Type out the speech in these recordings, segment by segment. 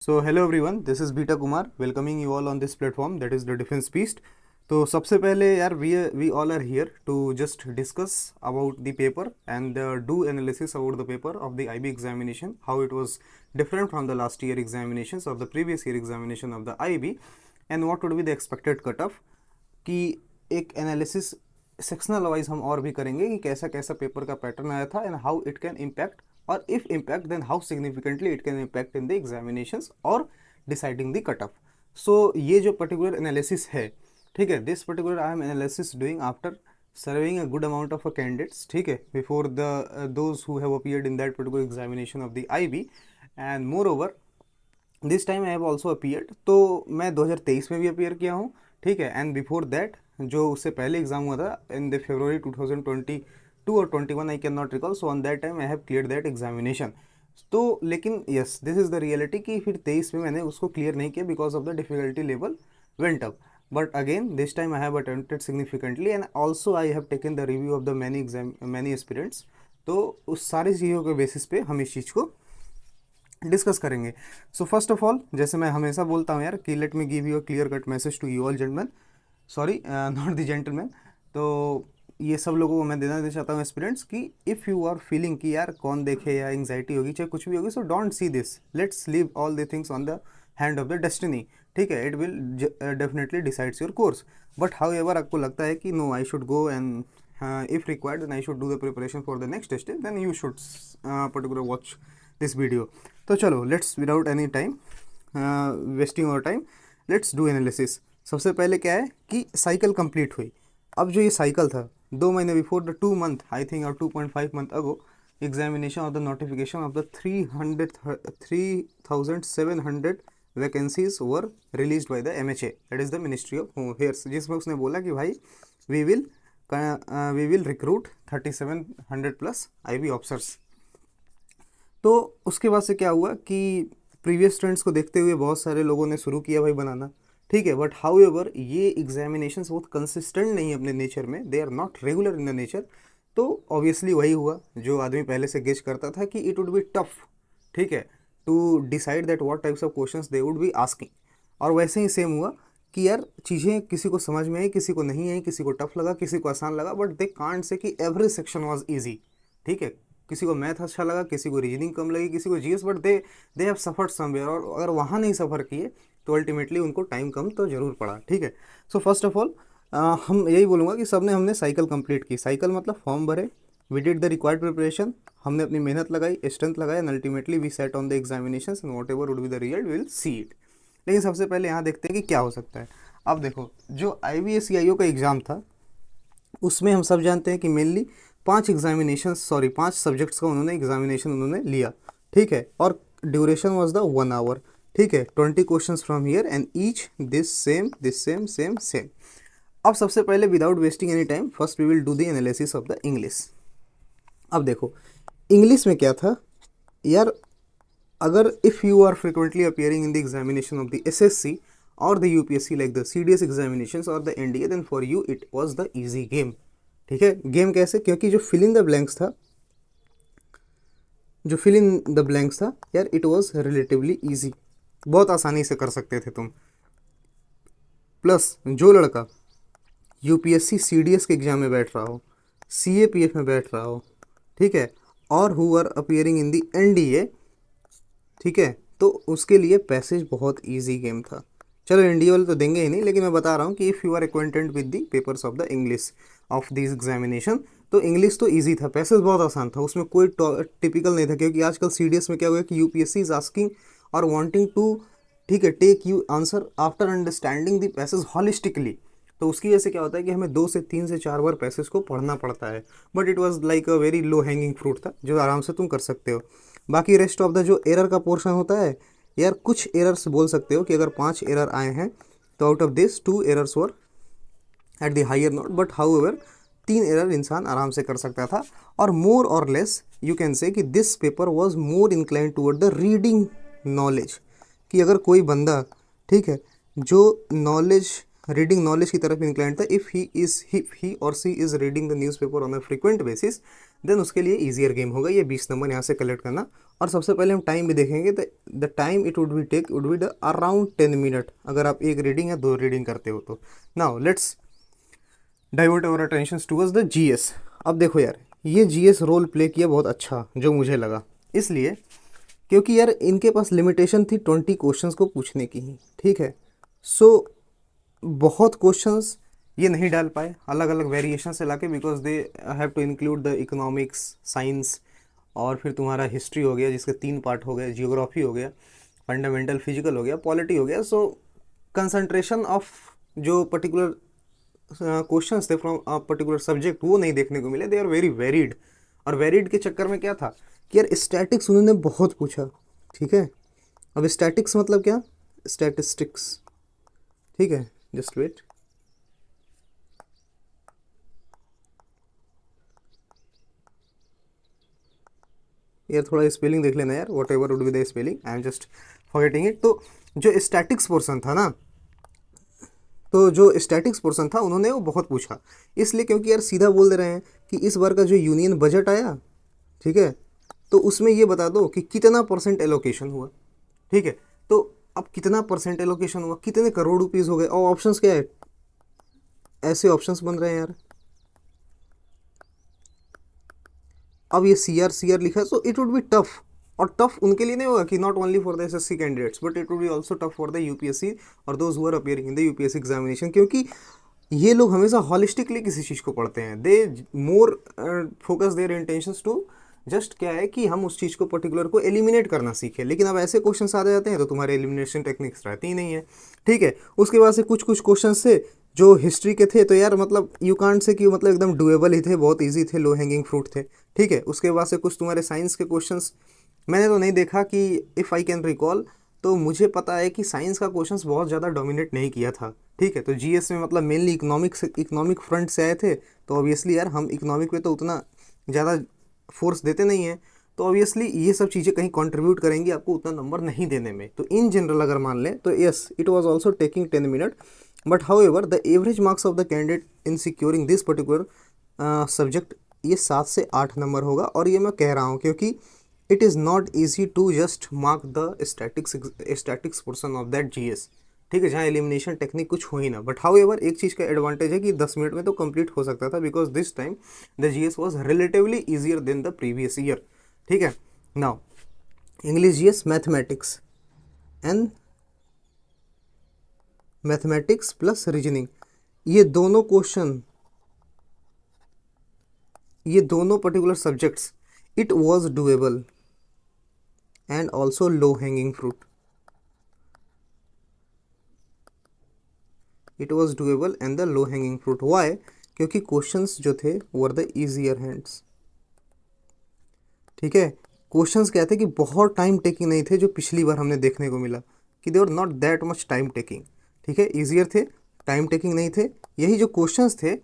So hello everyone, this is Beta Kumar welcoming you all on this platform that is the Defense Beast. तो सबसे पहले यार we all are here to just discuss about the paper and do analysis about the paper of the IB examination, how it was different from the last year examinations or the previous year examination of the IB and what would be the expected cutoff कि एक analysis sectional wise हम और भी करेंगे कि कैसा कैसा paper का पैटर्न आया था and how it can impact और if impact then how significantly it can impact in the examinations और deciding the cut off. So ये जो पर्टिकुलर एनालिसिस है, ठीक है, this particular I am analysis doing after serving a good amount of candidates, ठीक है, before the those who have appeared in that particular examination of the IB and moreover this time I have also appeared. तो मैं 2023 में भी appear किया हूँ, ठीक है, एंड बिफोर दैट जो उससे पहले एग्जाम हुआ था इन द February 2022 और 21 I can not recall. So on that time I have clear that examination. तो लेकिन yes this is the reality कि फिर 23 में मैंने उसको क्लियर नहीं किया because of the difficulty level went up. But again this time I have attempted significantly and also I have taken the review of the many aspirants. तो उस सारी चीज़ों के बेसिस पे हम इस चीज़ को डिस्कस करेंगे. सो फर्स्ट ऑफ ऑल, जैसे मैं हमेशा बोलता हूँ यार कि let me give you a clear cut message to you all gentleman, sorry not the gentleman. तो ये सब लोगों को मैं देना चाहता हूँ एस्पिरेंट्स कि इफ़ यू आर फीलिंग कि यार कौन देखे या एंग्जाइटी होगी चाहे कुछ भी होगी, so don't see this, let's leave all the things on the hand of the destiny, ठीक है. It will definitely decides your course. But how ever आपको लगता है कि no I should go and if required then I should do the preparation for the next test, then you should particular watch this video. तो चलो let's without any time wasting और time let's do analysis. सबसे पहले क्या है कि cycle complete हुई. अब जो ये साइकिल था 2 महीने before the 2 month I think और 2.5 month ago examination of the notification of the 3,700 vacancies were release by the MHA, that is the ministry of home affairs, जिसमें उसने बोला कि भाई we will recruit 3,700 plus IB officers. तो उसके बाद से क्या हुआ कि प्रीवियस ट्रेंड्स को देखते हुए बहुत सारे लोगों ने शुरू किया भाई बनाना, ठीक है. बट हाउ एवर ये एग्जामिनेशंस बहुत कंसिस्टेंट नहीं है अपने नेचर में, they are not regular in the nature. तो ऑब्वियसली वही हुआ जो आदमी पहले से गेज करता था कि इट वुड बी टफ, ठीक है, to decide that what types of questions they would be asking. और वैसे ही सेम हुआ कि यार चीज़ें किसी को समझ में आई, किसी को नहीं आई, किसी को टफ लगा, किसी को आसान लगा, बट दे कांट से कि एवरी सेक्शन वाज इजी, ठीक है. किसी को मैथ अच्छा लगा, किसी को रीजनिंग कम लगी, किसी को GS, but they have suffered somewhere. और अगर वहाँ नहीं सफ़र किए तो अल्टीमेटली उनको टाइम कम तो ज़रूर पड़ा, ठीक है. सो फर्स्ट ऑफ ऑल हम यही बोलूँगा कि सब ने हमने साइकिल कंप्लीट की. साइकिल मतलब फॉर्म भरे, we did the required preparation, हमने अपनी मेहनत लगाई, स्ट्रेंथ लगाई and ultimately we set on the examination and what ever would be the result we will see it. लेकिन सबसे पहले यहाँ देखते हैं कि क्या हो सकता है. अब देखो जो IBS CIO का एग्ज़ाम था उसमें हम सब जानते हैं कि मेनली 5 सब्जेक्ट्स का उन्होंने एग्जामिनेशन उन्होंने लिया, ठीक है. और ड्यूरेशन वाज द 1 आवर, ठीक है. 20 questions from here and each this same. अब सबसे पहले without wasting any time first we will do the analysis of the English. अब देखो इंग्लिश में क्या था यार. अगर if you are frequently appearing in the examination of the SSC और the UPSC like the CDS examinations और the NDA, then for you it was the easy game, ठीक है. गेम कैसे? क्योंकि जो फिल इन द ब्लैंक्स था यार it was relatively easy, बहुत आसानी से कर सकते थे तुम. प्लस जो लड़का UPSC CDS के एग्जाम में बैठ रहा हो, CAPF में बैठ रहा हो, ठीक है, और who are appearing in the NDA, ठीक है, तो उसके लिए पैसेज बहुत ईजी गेम था. चलो NDA वाले तो देंगे ही नहीं, लेकिन मैं बता रहा हूँ कि if you are acquainted with the papers of the English of this examination तो इंग्लिश तो इजी था, पैसेज बहुत आसान था, उसमें कोई टिपिकल नहीं था. क्योंकि आजकल CDS में क्या हुआ कि UPSC इज आस्किंग और वांटिंग टू, ठीक है, take you answer after understanding the passage holistically. तो उसकी वजह से क्या होता है कि हमें 2 से 3 से 4 बार पैसेज को पढ़ना पड़ता है. But it was like a very low hanging fruit था जो आराम से तुम कर सकते हो. बाकी रेस्ट ऑफ द जो एरर का पोर्शन होता है यार, कुछ एरर्स बोल सकते हो कि अगर 5 एरर आए हैं तो out of this 2 errors were at the higher note. But how ever 3 error इंसान आराम से कर सकता था. और मोर और लेस यू कैन से कि this paper was more incline toward the reading knowledge. कि अगर कोई बंदा, ठीक है, जो रीडिंग नॉलेज की तरफ इंक्लाइंड था, इफ़ ही और she is reading the newspaper on a frequent basis, then उसके लिए ईजियर गेम होगा ये 20 नंबर यहाँ से कलेक्ट करना। और सबसे पहले हम टाइम भी देखेंगे, the time it would be take would be the around 10 minute, अगर आप एक रीडिंग या दो रीडिंग करते हो तो। Now let's divert our attention towards the GS. अब देखो यार, ये जीएस रोल प्ले किया बहुत अच्छा जो मुझे लगा, इसलिए क्योंकि यार इनके पास लिमिटेशन थी 20 क्वेश्चंस को पूछने की ही, ठीक है। सो बहुत क्वेश्चंस ये नहीं डाल पाए अलग अलग वेरिएशन से लाके, because they have to include the economics, science, और फिर तुम्हारा हिस्ट्री हो गया जिसके 3 पार्ट हो गए, जियोग्राफी हो गया, फंडामेंटल फिजिकल हो गया, पॉलिटी हो गया। सो कंसंट्रेशन ऑफ जो पर्टिकुलर क्वेश्चंस थे फ्रॉम अ पर्टिकुलर सब्जेक्ट वो नहीं देखने को मिले, दे आर वेरी वेरिड। और वेरिड के चक्कर में क्या था कि यार स्टैटिक्स उन्होंने बहुत पूछा, ठीक है। अब स्टैटिक्स मतलब क्या, स्टैटिस्टिक्स, ठीक है, जस्ट वेट। यार थोड़ा स्पेलिंग देख लेना यार, what ever would be the spelling, I am just forgetting it. तो जो स्टैटिक्स पोर्सन था ना, तो जो स्टैटिक्स पोर्सन था उन्होंने वो बहुत पूछा, इसलिए क्योंकि यार सीधा बोल दे रहे हैं कि इस बार का जो यूनियन बजट आया, ठीक है, तो उसमें ये बता दो कि कितना परसेंट एलोकेशन हुआ, ठीक है। तो अब कितना परसेंट एलोकेशन हुआ, कितने करोड़ रुपीस हो गए, और ऑप्शंस क्या है, ऐसे ऑप्शंस बन रहे हैं यार। अब ये सी आर लिखा है, so it would be tough. और टफ उनके लिए नहीं होगा कि not only for the SSC candidates, but it would be also tough for the UPSC और those who are appearing in the UPSC examination, क्योंकि ये लोग हमेशा हॉलिस्टिकली किसी चीज़ को पढ़ते हैं। They more focus their intentions to just क्या है कि हम उस चीज़ को पर्टिकुलर को एलिमिनेट करना सीखें। लेकिन अब ऐसे क्वेश्चन आ जाते हैं तो तुम्हारे एलिमिनेशन टेक्निक्स रहती ही नहीं है, ठीक है। उसके बाद से कुछ कुछ क्वेश्चन थे जो हिस्ट्री के थे, तो यार मतलब यू कांट से कि मतलब एकदम डुएबल ही थे, बहुत ईजी थे, लो हैंगिंग फ्रूट थे, ठीक है। उसके बाद से कुछ तुम्हारे साइंस के क्वेश्चंस मैंने तो नहीं देखा कि इफ़ आई कैन रिकॉल, तो मुझे पता है कि साइंस का क्वेश्चंस बहुत ज़्यादा डोमिनेट नहीं किया था, ठीक है। तो जीएस में मतलब मेनली इकोनॉमिक फ्रंट से आए थे, तो ऑब्वियसली यार हम इकोनॉमिक पे तो उतना ज़्यादा फोर्स देते नहीं हैं, तो ऑब्वियसली ये सब चीज़ें कहीं कंट्रीब्यूट करेंगी आपको उतना नंबर नहीं देने में। तो इन जनरल अगर मान लें तो yes, it was also taking 10 minute, but how ever the average marks of the candidate in securing this particular subject ये 7 से 8 नंबर होगा। और ये मैं कह रहा हूँ क्योंकि it is not easy to just mark the statics portion of that GS, ठीक है, जहाँ एलिमिनेशन टेक्निक कुछ हो ही ना। बट हाउ एवर एक चीज़ का एडवांटेज है कि 10 मिनट में तो कंप्लीट हो सकता था, because this time the GS was relatively easier than the previous year, ठीक है। Now English GS, mathematics and mathematics plus reasoning, ये दोनों क्वेश्चन, ये दोनों particular subjects, it was doable and also low hanging fruit. It was doable and the low hanging fruit, why, क्योंकि questions जो थे were the easier hands, ठीक है। Questions क्या थे कि बहुत टाइम टेकिंग नहीं थे, जो पिछली बार हमने देखने को मिला कि they were not that much time taking, ठीक है, इजियर थे, टाइम टेकिंग नहीं थे। यही जो क्वेश्चंस थे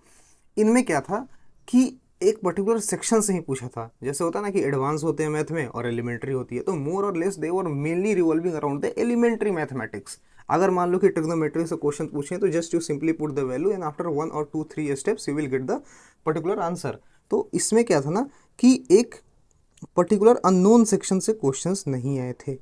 इनमें क्या था कि एक पर्टिकुलर सेक्शन से ही पूछा था, जैसे होता है ना कि एडवांस होते हैं मैथ में और एलिमेंट्री होती है, तो मोर और less they were mainly revolving around the elementary mathematics. अगर मान लो कि ट्रिग्नोमेट्री से क्वेश्चन पूछें तो just you simply put the value and after 1 or 2 3 steps you will get the particular answer. तो इसमें क्या था ना कि एक पर्टिकुलर अननोन सेक्शन से क्वेश्चंस नहीं आए थे।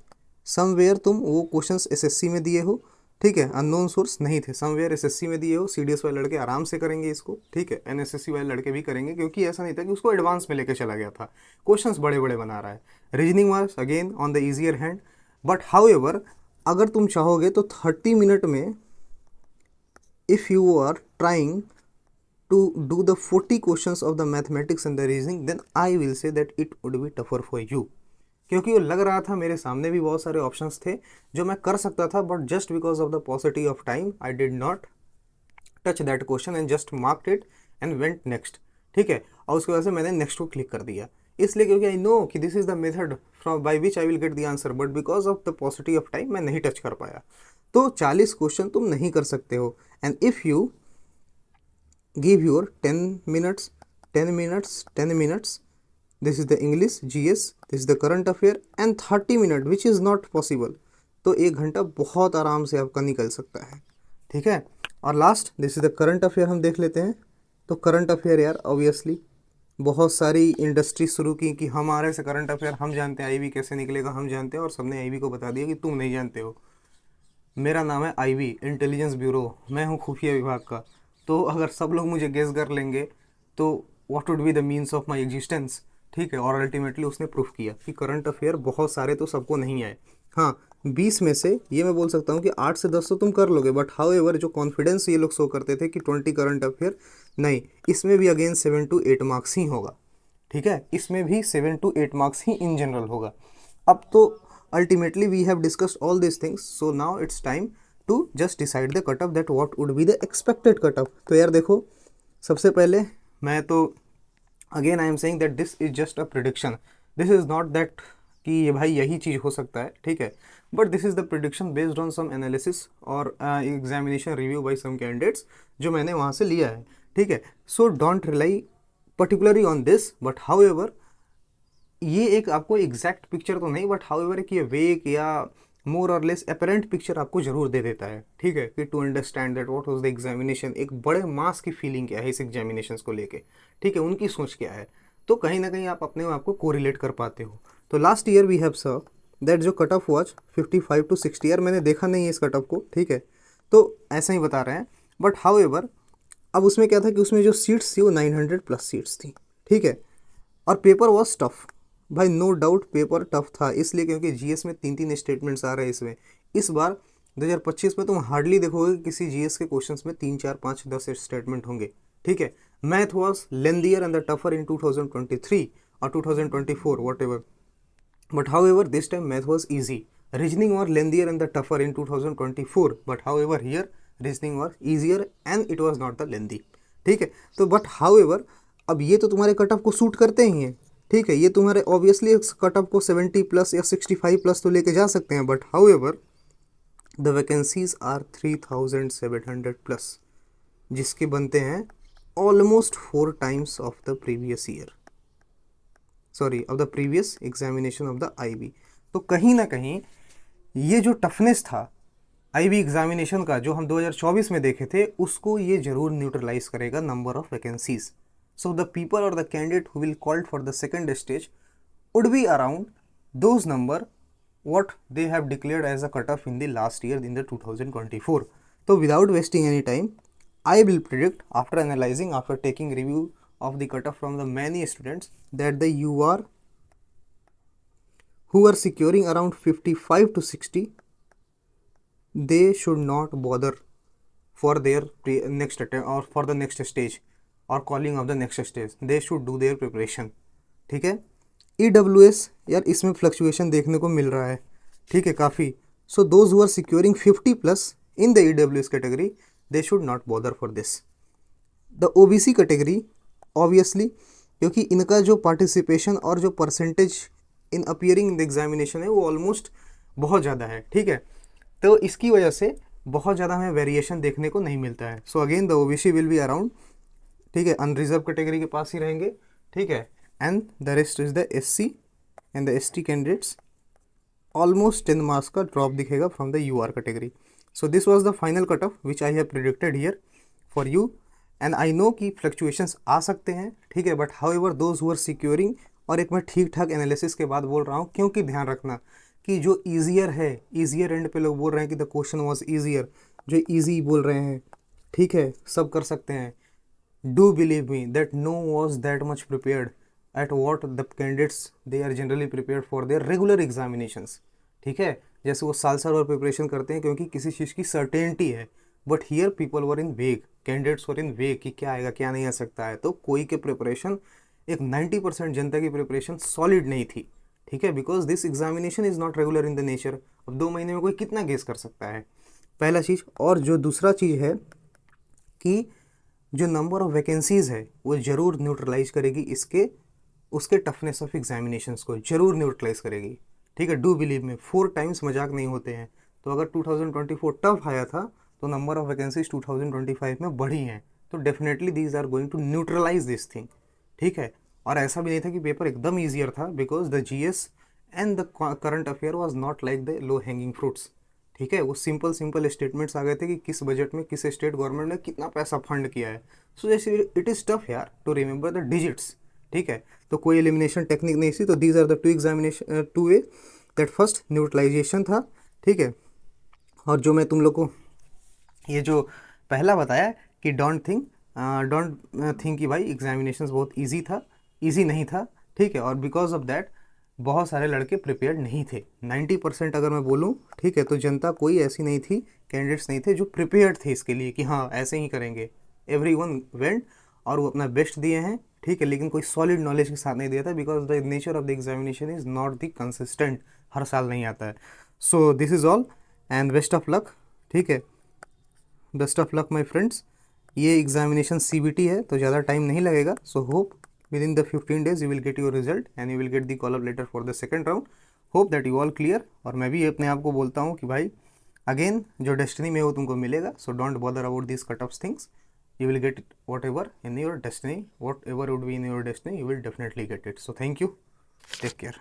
समवेयर तुम वो क्वेश्चंस एसएससी में दिए हो, ठीक है, अननोन सोर्स नहीं थे, समवेयर एसएससी में दिए हो, सीडीएस वाले लड़के आराम से करेंगे इसको, ठीक है, एनएसएससी वाले लड़के भी करेंगे, क्योंकि ऐसा नहीं था कि उसको एडवांस में लेके चला गया था, क्वेश्चंस बड़े बड़े बना रहा है। Reasoning was again on the easier hand, but how ever अगर तुम चाहोगे तो 30 मिनट में if you are trying to do the 40 questions of the mathematics and the reasoning, then I will say that it would be tougher for you, क्योंकि वो लग रहा था मेरे सामने भी बहुत सारे ऑप्शंस थे जो मैं कर सकता था, but just because of the पॉसिटी of time I did not touch that question and just marked it and went next, ठीक है। और उसकी वजह से मैंने नेक्स्ट को क्लिक कर दिया, इसलिए क्योंकि आई नो कि this is the method from by which I will get the answer, but because of the पॉसिटी of time मैं नहीं टच कर पाया। तो 40 क्वेश्चन तुम नहीं कर सकते हो, and if you give your 10 minutes 10 minutes 10 minutes, this is the English GS, this is the current affair, and 30 minute which is not possible, तो 1 घंटा बहुत आराम से आपका निकल सकता है, ठीक है। और last this is the current affair हम देख लेते हैं। तो करंट अफेयर यार ऑब्वियसली बहुत सारी इंडस्ट्री शुरू की कि हमारे से करंट अफेयर हम जानते हैं, आईबी कैसे निकलेगा हम जानते हैं, और सबने आईबी को बता दिया कि तुम नहीं जानते हो। मेरा नाम है आईबी, इंटेलिजेंस ब्यूरो, मैं हूँ खुफिया विभाग का। तो अगर सब लोग मुझे गेस कर लेंगे तो what would be the means of my existence. ठीक है, और अल्टीमेटली उसने प्रूफ किया कि करंट अफेयर बहुत सारे तो सबको नहीं आए। हाँ, 20 में से ये मैं बोल सकता हूँ कि 8 से 10 तो तुम कर लोगे, बट हाउ एवर जो कॉन्फिडेंस ये लोग शो करते थे कि 20 करंट अफेयर, नहीं, इसमें भी अगेन 7 to 8 मार्क्स ही होगा। ठीक है, इसमें भी 7 to 8 marks he in general होगा। अब तो ultimately we have discussed all these things, so now it's time to just decide the cutoff, that what would be the expected cutoff। तो यार देखो, सबसे पहले मैं तो again I am saying that this is just a prediction, this is not that कि ये भाई यही चीज़ हो सकता है, ठीक है, but this is the prediction based on some analysis और examination review by some candidates जो मैंने वहाँ से लिया है। ठीक है, so don't rely particularly on this, but how ever ये एक आपको एग्जैक्ट पिक्चर तो नहीं, बट हाउएवर एक ये वेक या मोर और लेस अपेरेंट पिक्चर आपको जरूर दे देता है। ठीक है, कि to understand that what was the examination, एक बड़े मास की फीलिंग क्या है इस एग्जामिनेशंस को लेके, ठीक है, उनकी सोच क्या है, तो कहीं ना कहीं आप अपने आप को कोरिलेट कर पाते हो। तो last year we have sir that जो कट ऑफ वॉच 55 to 60, यार मैंने देखा नहीं है इस कट ऑफ को, ठीक है, तो ऐसा ही बता रहे हैं, बट हाउएवर अब उसमें क्या था कि उसमें जो सीट्स थी वो 900 प्लस सीट्स थी। ठीक है, और पेपर वॉज टफ, भाई नो डाउट पेपर टफ था, इसलिए क्योंकि जीएस में 3 3 स्टेटमेंट्स आ रहे हैं इसमें। इस बार 2025 में तुम हार्डली देखोगे कि किसी जीएस के क्वेश्चंस में 3 4 5 10 स्टेटमेंट होंगे। ठीक है, math was lengthier and the tougher in 2023 और 2024 whatever, but however this time math was easy, reasoning was lengthier and the tougher in 2024, but however here reasoning was easier and it was not the lengthy। ठीक है, तो but however अब ये तो तुम्हारे cut off को suit करते ही हैं। ठीक है, ये तुम्हारे ऑब्वियसली कट ऑफ को 70 प्लस या 65 प्लस तो लेके जा सकते हैं, but however the vacancies are 3700 plus, जिसके बनते हैं almost 4 times of the previous year, sorry of the previous examination of the IB. तो कहीं ना कहीं ये जो टफनेस था आईबी एग्जामिनेशन का जो हम 2024 में देखे थे, उसको ये जरूर न्यूट्रलाइज करेगा number of vacancies. So the people और the candidate who will called for the second stage would be around those number what they have declared as a cutoff in the last year in the 2024। So without wasting any time, I will predict after analyzing, after taking review of the cutoff from the many students, that the UR who are securing around 55 to 60, they should not bother for their next attempt or for the next stage or calling of the next stage, they should do their preparation। ठीक है, EWS यार इसमें fluctuation देखने को मिल रहा है, ठीक है, काफ़ी। So those who are securing 50 plus in the EWS category, they should not bother for this. The OBC category obviously, क्योंकि इनका जो पार्टिसिपेशन और जो percentage in appearing in the examination है वो ऑलमोस्ट बहुत ज़्यादा है। ठीक है, तो इसकी वजह से बहुत ज़्यादा हमें वेरिएशन देखने को नहीं मिलता है। So again the OBC will be around, ठीक है, अनरिजर्व कैटेगरी के पास ही रहेंगे। ठीक है, and the rest is the SC and the ST candidates, almost 10 marks का ड्रॉप दिखेगा from the UR category. So this was the final cut off which I have predicted here for you, and I know कि fluctuations आ सकते हैं, ठीक है, but how ever those who are securing, और एक मैं ठीक ठाक एनालिसिस के बाद बोल रहा हूँ, क्योंकि ध्यान रखना कि जो ईजियर है, ईजियर एंड पे लोग बोल रहे हैं कि द क्वेश्चन वॉज ईजियर, जो ईजी बोल रहे हैं, ठीक है, सब कर सकते हैं, do believe me that no was that much prepared at what the candidates they are generally prepared for their regular examinations। ठीक है, जैसे वो साल साल और प्रिपरेशन करते हैं क्योंकि किसी चीज़ की सर्टेनिटी है, बट हियर पीपल वर इन वेग, कैंडिडेट्स वर इन वेग कि क्या आएगा क्या नहीं आ सकता है। तो कोई के प्रिपरेशन, एक 90% जनता की प्रिपरेशन सॉलिड नहीं थी। ठीक है, because this examination is not regular in the nature. अब 2 महीने में कोई कितना गेस कर सकता है, पहला चीज़। और जो दूसरा चीज़ है कि जो नंबर ऑफ वैकेंसीज़ है वो ज़रूर न्यूट्रलाइज करेगी इसके, उसके टफनेस ऑफ एग्जामिनेशंस को जरूर न्यूट्रलाइज करेगी। ठीक है, डू बिलीव में 4 times मजाक नहीं होते हैं। तो अगर 2024 टफ आया था तो नंबर ऑफ वैकेंसीज 2025 में बढ़ी हैं, तो definitely these are going to neutralize this thing. ठीक है, और ऐसा भी नहीं था कि पेपर एकदम ईजियर था, because the GS and the current affair was not like the low hanging fruits. ठीक है, वो सिंपल स्टेटमेंट्स आ गए थे कि किस बजट में किस स्टेट गवर्नमेंट ने कितना पैसा फंड किया है। सो जैसे इट इज़ टफ यार टू रिमेंबर द डिजिट्स। ठीक है, तो कोई एलिमिनेशन टेक्निक नहीं थी। तो these are the two examination two way. That first neutralization था, ठीक है। और जो मैं तुम लोग को ये जो पहला बताया कि डोंट थिंक कि भाई एग्जामिनेशन बहुत इजी था, इजी नहीं था, ठीक है। और बिकॉज ऑफ दैट बहुत सारे लड़के प्रिपेयर्ड नहीं थे। 90% अगर मैं बोलूँ, ठीक है, तो जनता कोई ऐसी नहीं थी, कैंडिडेट्स नहीं थे जो प्रिपेयर्ड थे इसके लिए कि हाँ ऐसे ही करेंगे। एवरीवन वेंट और वो अपना बेस्ट दिए हैं, ठीक है, लेकिन कोई सॉलिड नॉलेज के साथ नहीं दिया था, because the nature of the examination is not the consistent, हर साल नहीं आता है। So this is all and best of luck, ठीक है, best of luck my friends. ये एग्जामिनेशन CBT है तो ज़्यादा टाइम नहीं लगेगा। So hope within the 15 days you will get your result and you will get the call up letter for the second round. Hope that you all clear. और मैं भी अपने आप को बोलता हूँ कि भाई अगेन जो डेस्टिनी में हो तुमको मिलेगा। So don't bother about this cut off things, you will get it whatever in your destiny, whatever would be in your destiny, you will definitely get it. So thank you, take care.